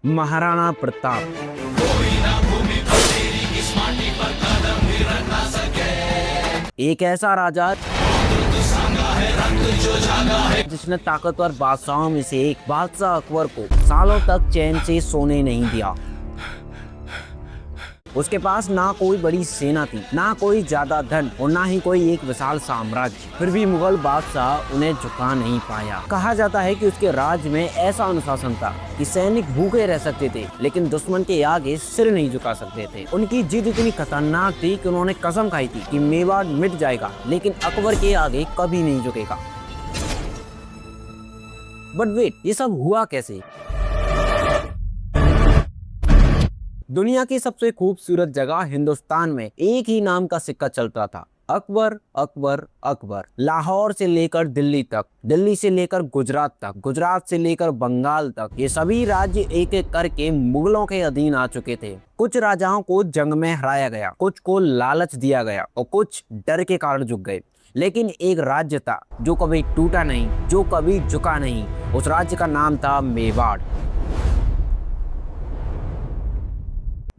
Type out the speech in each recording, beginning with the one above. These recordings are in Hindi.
महाराणा प्रताप एक ऐसा राजा जिसने ताकतवर बादशाहों में से एक बादशाह अकबर को सालों तक चैन से सोने नहीं दिया। उसके पास ना कोई बड़ी सेना थी, ना कोई ज्यादा धन और ना ही कोई एक विशाल साम्राज्य। फिर भी मुगल बादशाह उन्हें झुका नहीं पाया। कहा जाता है कि उसके राज्य में ऐसा अनुशासन था कि सैनिक भूखे रह सकते थे लेकिन दुश्मन के आगे सिर नहीं झुका सकते थे। उनकी जिद इतनी खतरनाक थी कि उन्होंने कसम खाई थी कि मेवाड़ मिट जाएगा लेकिन अकबर के आगे कभी नहीं झुकेगा। बट वेट, ये सब हुआ कैसे? दुनिया की सबसे खूबसूरत जगह हिंदुस्तान में एक ही नाम का सिक्का चलता था, अकबर अकबर अकबर। लाहौर से लेकर दिल्ली तक, दिल्ली से लेकर गुजरात तक, गुजरात से लेकर बंगाल तक, ये सभी राज्य एक एक करके मुगलों के अधीन आ चुके थे। कुछ राजाओं को जंग में हराया गया, कुछ को लालच दिया गया और कुछ डर के कारण झुक गए। लेकिन एक राज्य था जो कभी टूटा नहीं, जो कभी झुका नहीं। उस राज्य का नाम था मेवाड़।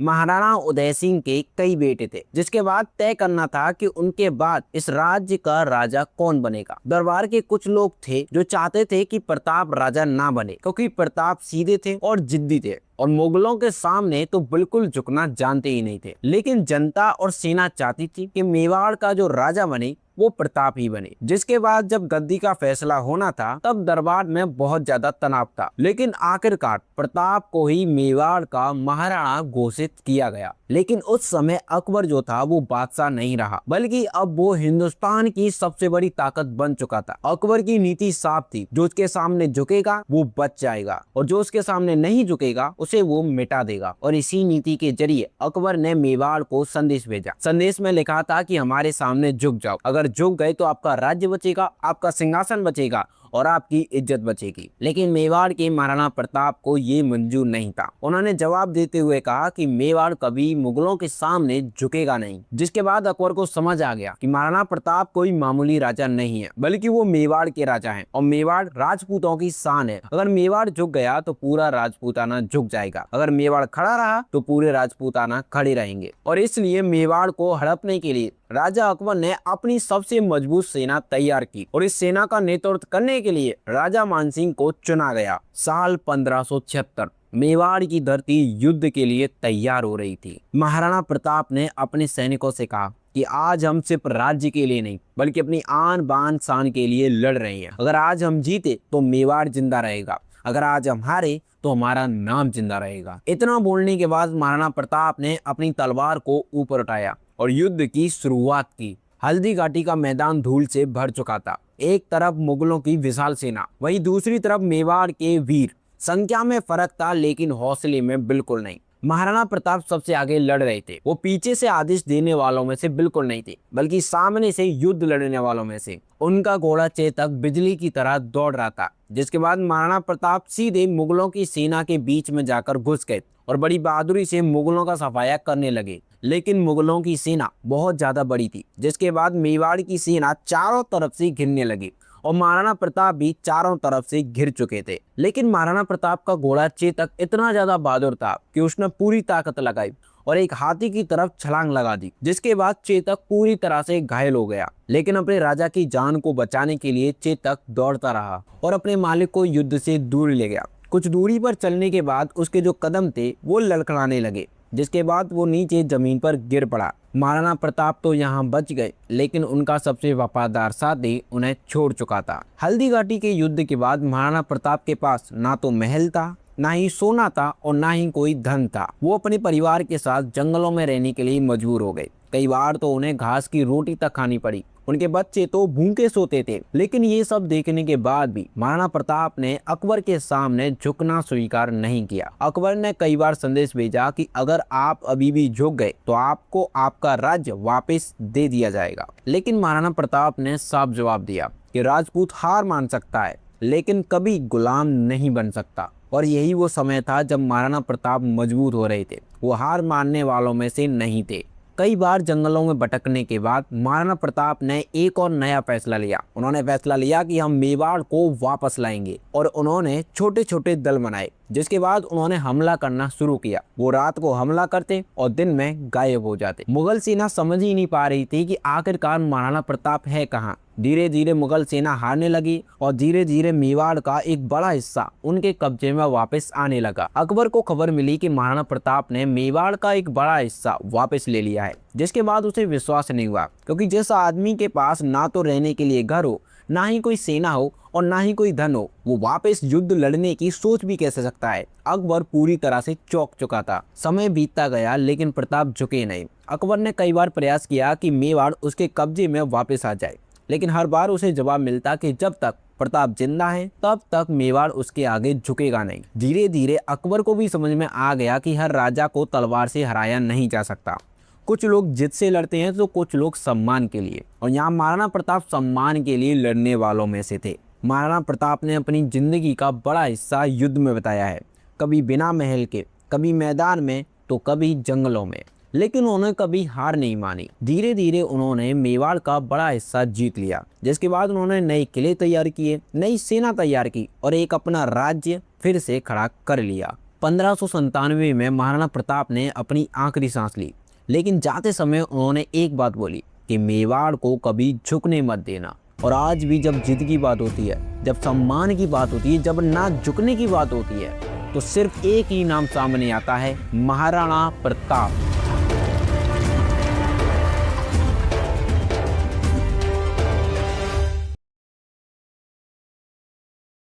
महाराणा उदय सिंह के कई बेटे थे, जिसके बाद तय करना था कि उनके बाद इस राज्य का राजा कौन बनेगा। दरबार के कुछ लोग थे जो चाहते थे कि प्रताप राजा ना बने, क्योंकि प्रताप सीधे थे और जिद्दी थे और मुगलों के सामने तो बिल्कुल झुकना जानते ही नहीं थे। लेकिन जनता और सेना चाहती थी कि मेवाड़ का जो राजा बने वो प्रताप ही बने। जिसके बाद जब गद्दी का फैसला होना था तब दरबार में बहुत ज्यादा तनाव था, लेकिन आखिरकार प्रताप को ही मेवाड़ का महाराणा घोषित किया गया। लेकिन उस समय अकबर जो था वो बादशाह नहीं रहा, बल्कि अब वो हिंदुस्तान की सबसे बड़ी ताकत बन चुका था। अकबर की नीति साफ थी, जो उसके सामने झुकेगा वो बच जाएगा और जो उसके सामने नहीं झुकेगा उसे वो मिटा देगा। और इसी नीति के जरिए अकबर ने मेवाड़ को संदेश भेजा। संदेश में लिखा था कि हमारे सामने झुक जाओ, अगर झुक गए तो आपका राज्य बचेगा, आपका सिंहासन बचेगा और आपकी इज्जत बचेगी। लेकिन मेवाड़ के महाराणा प्रताप को ये मंजूर नहीं था। उन्होंने जवाब देते हुए कहा कि मेवाड़ कभी मुगलों के सामने झुकेगा नहीं। जिसके बाद अकबर को समझ आ गया कि महाराणा प्रताप कोई मामूली राजा नहीं है, बल्कि वो मेवाड़ के राजा हैं और मेवाड़ राजपूतों की शान है। अगर मेवाड़ झुक गया तो पूरा राजपूताना झुक जाएगा, अगर मेवाड़ खड़ा रहा तो पूरे राजपूताना खड़े रहेंगे। और इसलिए मेवाड़ को हड़पने के लिए राजा अकबर ने अपनी सबसे मजबूत सेना तैयार की और इस सेना का नेतृत्व करने के लिए राजा मानसिंह को चुना गया। साल 1576 मेवाड़ की धरती युद्ध के लिए तैयार हो रही थी। महाराणा प्रताप ने अपने सैनिकों से कहा कि आज हम सिर्फ राज्य के लिए नहीं बल्कि अपनी आन बान शान के लिए लड़ रहे हैं। अगर आज हम जीते तो मेवाड़ जिंदा रहेगा, अगर आज हम हारे तो हमारा नाम जिंदा रहेगा। इतना बोलने के बाद महाराणा प्रताप ने अपनी तलवार को ऊपर उठाया और युद्ध की शुरुआत की। हल्दी घाटी का मैदान धूल से भर चुका था। एक तरफ मुगलों की विशाल सेना, वहीं दूसरी तरफ मेवाड़ के वीर। संख्या में फर्क था लेकिन हौसले में बिल्कुल नहीं। महाराणा प्रताप सबसे आगे लड़ रहे थे। वो पीछे से आदेश देने वालों में से बिल्कुल नहीं थे, बल्कि सामने से युद्ध लड़ने वालों में से। उनका घोड़ा चेतक बिजली की तरह दौड़ रहा था। जिसके बाद महाराणा प्रताप सीधे मुगलों की सेना के बीच में जाकर घुस गए और बड़ी बहादुरी से मुगलों का सफाया करने लगे। लेकिन मुगलों की सेना बहुत ज्यादा बड़ी थी, जिसके बाद मेवाड़ की सेना चारों तरफ से घिरने लगी और महाराणा प्रताप भी चारों तरफ से घिर चुके थे। लेकिन महाराणा प्रताप का घोड़ा चेतक इतना ज्यादा बहादुर था कि उसने पूरी ताकत लगाई और एक हाथी की तरफ छलांग लगा दी। जिसके बाद चेतक पूरी तरह से घायल हो गया। लेकिन अपने राजा की जान को बचाने के लिए चेतक दौड़ता रहा और अपने मालिक को युद्ध से दूर ले गया। कुछ दूरी पर चलने के बाद उसके जो कदम थे वो लड़खड़ाने लगे, जिसके बाद वो नीचे जमीन पर गिर पड़ा। महाराणा प्रताप तो यहाँ बच गए, लेकिन उनका सबसे वफादार साथी उन्हें छोड़ चुका था। हल्दी घाटी के युद्ध के बाद महाराणा प्रताप के पास ना तो महल था, ना ही सोना था और ना ही कोई धन था। वो अपने परिवार के साथ जंगलों में रहने के लिए मजबूर हो गए। कई बार तो उन्हें घास की रोटी तक खानी पड़ी। उनके बच्चे तो भूखे सोते थे। लेकिन ये सब देखने के बाद भी महाराणा प्रताप ने अकबर के सामने झुकना स्वीकार नहीं किया। अकबर ने कई बार संदेश भेजा कि अगर आप अभी भी झुक गए तो आपको आपका राज्य वापस दे दिया जाएगा। लेकिन महाराणा प्रताप ने साफ जवाब दिया कि राजपूत हार मान सकता है लेकिन कभी गुलाम नहीं बन सकता। और यही वो समय था जब महाराणा प्रताप मजबूत हो रहे थे। वो हार मानने वालों में से नहीं थे। कई बार जंगलों में भटकने के बाद महाराणा प्रताप ने एक और नया फैसला लिया। उन्होंने फैसला लिया कि हम मेवाड़ को वापस लाएंगे और उन्होंने छोटे छोटे दल बनाए, जिसके बाद उन्होंने हमला करना शुरू किया। वो रात को हमला करते और दिन में गायब हो जाते। मुगल सेना समझ ही नहीं पा रही थी कि आखिरकार महाराणा प्रताप है कहाँ। धीरे धीरे मुगल सेना हारने लगी और धीरे धीरे मेवाड़ का एक बड़ा हिस्सा उनके कब्जे में वापस आने लगा। अकबर को खबर मिली कि महाराणा प्रताप ने मेवाड़ का एक बड़ा हिस्सा वापस ले लिया है, जिसके बाद उसे विश्वास नहीं हुआ, क्योंकि जिस आदमी के पास ना तो रहने के लिए घर हो, ना ही कोई सेना हो और ना ही कोई धन हो, वो वापस युद्ध लड़ने की सोच भी कैसे सकता है। अकबर पूरी तरह से चौंक चुका था। समय बीतता गया लेकिन प्रताप झुके नहीं। अकबर ने कई बार प्रयास किया कि मेवाड़ उसके कब्जे में वापस आ जाए, लेकिन हर बार उसे जवाब मिलता कि जब तक प्रताप जिंदा है तब तक मेवाड़ उसके आगे झुकेगा नहीं। धीरे धीरे अकबर को भी समझ में आ गया कि हर राजा को तलवार से हराया नहीं जा सकता। कुछ लोग जिद से लड़ते हैं तो कुछ लोग सम्मान के लिए, और यहाँ महाराणा प्रताप सम्मान के लिए लड़ने वालों में से थे। महाराणा प्रताप ने अपनी जिंदगी का बड़ा हिस्सा युद्ध में बिताया है, कभी बिना महल के, कभी मैदान में तो कभी जंगलों में, लेकिन उन्होंने कभी हार नहीं मानी। धीरे धीरे उन्होंने मेवाड़ का बड़ा हिस्सा जीत लिया, जिसके बाद उन्होंने नए किले तैयार किए, नई सेना तैयार की और एक अपना राज्य फिर से खड़ा कर लिया। 1597 में महाराणा प्रताप ने अपनी आखिरी सांस ली, लेकिन जाते समय उन्होंने एक बात बोली कि मेवाड़ को कभी झुकने मत देना। और आज भी जब जीत की बात होती है, जब सम्मान की बात होती है, जब ना झुकने की बात होती है, तो सिर्फ एक ही नाम सामने आता है, महाराणा प्रताप।